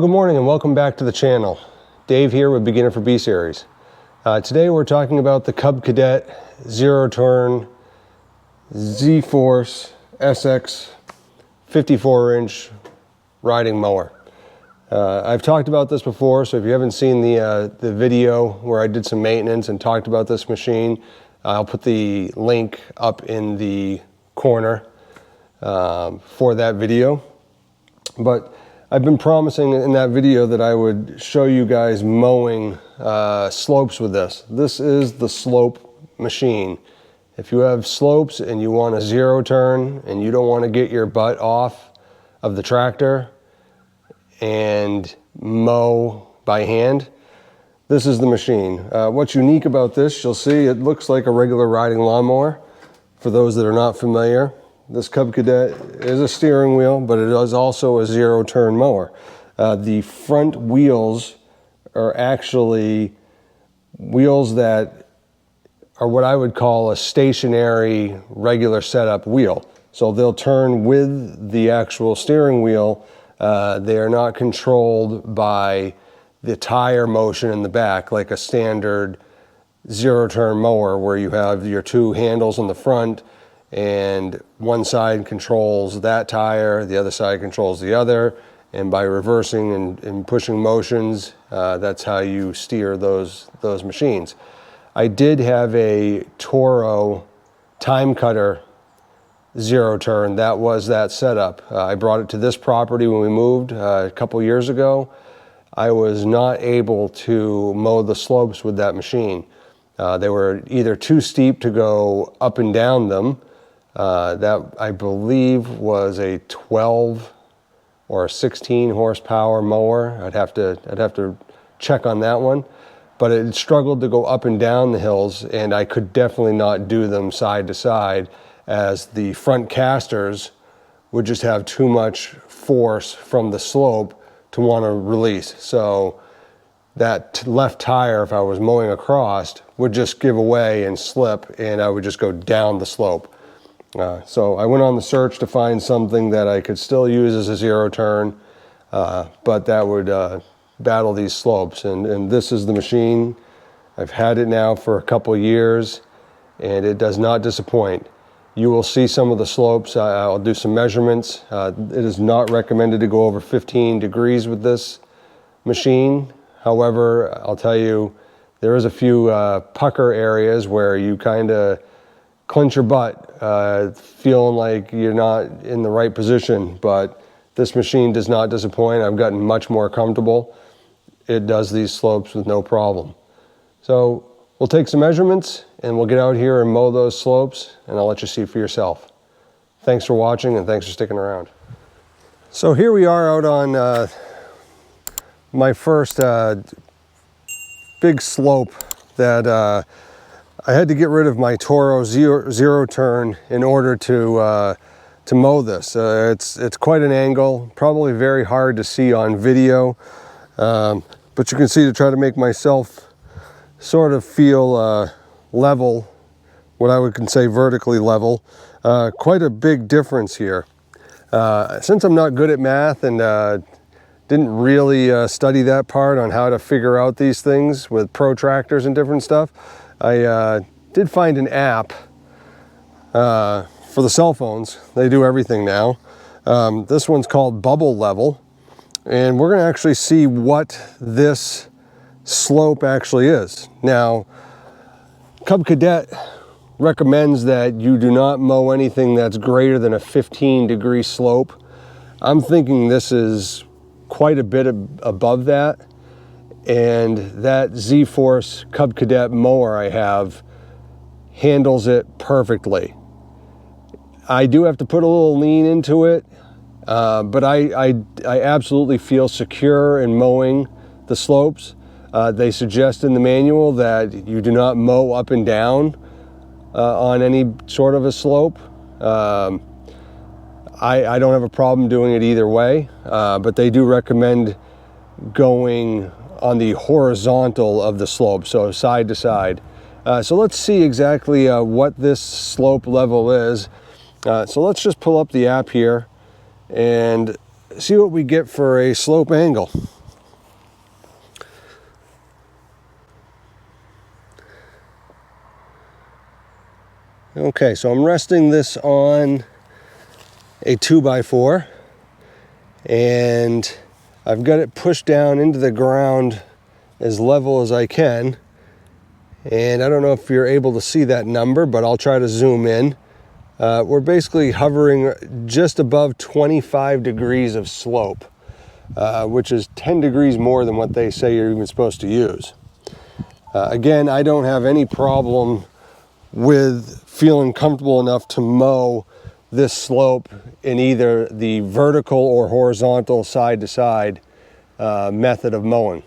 Good morning and welcome back to the channel. Dave here with Beginner for B Series. Today we're talking about the Cub Cadet zero-turn Z-Force SX54 inch riding mower. I've talked about this before, so if you haven't seen the video where I did some maintenance and talked about this machine, I'll put the link up in the corner for that video. But I've been promising in that video that I would show you guys mowing slopes with this. This is the slope machine. If you have slopes and you want a zero turn and you don't want to get your butt off of the tractor and mow by hand, this is the machine. What's unique about this, you'll see it looks like a regular riding lawnmower. For those that are not familiar, this Cub Cadet is a steering wheel, but it is also a zero-turn mower. The front wheels are actually wheels that are what I would call a stationary, regular setup wheel. So they'll turn with the actual steering wheel. They are not controlled by the tire motion in the back like a standard zero-turn mower where you have your two handles in the front and one side controls that tire, the other side controls the other, and by reversing and pushing motions, that's how you steer those machines. I did have a Toro time cutter zero turn. That was that setup. I brought it to this property when we moved a couple years ago. I was not able to mow the slopes with that machine. They were either too steep to go up and down them. That I believe was a 12 or a 16 horsepower mower. I'd have to check on that one, but it struggled to go up and down the hills, and I could definitely not do them side to side, as the front casters would just have too much force from the slope to want to release. So that left tire, if I was mowing across, would just give away and slip, and I would just go down the slope. So I went on the search to find something that I could still use as a zero turn, but that would battle these slopes. And this is the machine. I've had it now for a couple years, and it does not disappoint. You will see some of the slopes. I'll do some measurements. It is not recommended to go over 15 degrees with this machine. However, I'll tell you, there is a few pucker areas where you kind of clench your butt, feeling like you're not in the right position, but this machine does not disappoint. I've gotten much more comfortable. It does these slopes with no problem. So we'll take some measurements and we'll get out here and mow those slopes, and I'll let you see for yourself. Thanks for watching and thanks for sticking around. So here we are out on my first big slope that I had to get rid of my Toro zero turn in order to mow this. It's quite an angle, probably very hard to see on video, but you can see, to try to make myself sort of feel level, what I would say vertically level, quite a big difference here. Since I'm not good at math and didn't really study that part on how to figure out these things with protractors and different stuff, I did find an app for the cell phones. They do everything now. This one's called Bubble Level, and we're going to actually see what this slope actually is. Now, Cub Cadet recommends that you do not mow anything that's greater than a 15-degree slope. I'm thinking this is quite a bit above that. And that Z-Force Cub Cadet mower I have handles it perfectly. I do have to put a little lean into it, but I absolutely feel secure in mowing the slopes. They suggest in the manual that you do not mow up and down on any sort of a slope. I don't have a problem doing it either way, but they do recommend going on the horizontal of the slope, so side to side. So let's see exactly what this slope level is. So let's just pull up the app here and see what we get for a slope angle. Okay, so I'm resting this on a 2x4, and I've got it pushed down into the ground as level as I can. And I don't know if you're able to see that number, but I'll try to zoom in. We're basically hovering just above 25 degrees of slope, which is 10 degrees more than what they say you're even supposed to use. Again, I don't have any problem with feeling comfortable enough to mow this slope in either the vertical or horizontal side to side method of mowing.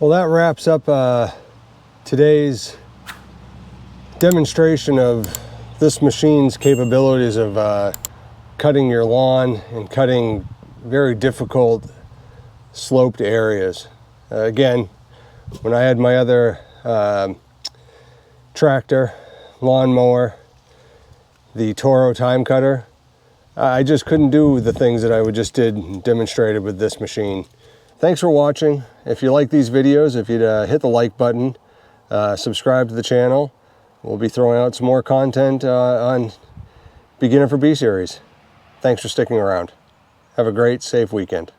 Well, that wraps up today's demonstration of this machine's capabilities of cutting your lawn and cutting very difficult sloped areas. Again, when I had my other tractor, lawnmower, the Toro time cutter, I just couldn't do the things that I just did and demonstrated with this machine. Thanks for watching. If you like these videos, if you'd hit the like button, subscribe to the channel. We'll be throwing out some more content on Beginner for B Series. Thanks for sticking around. Have a great, safe weekend.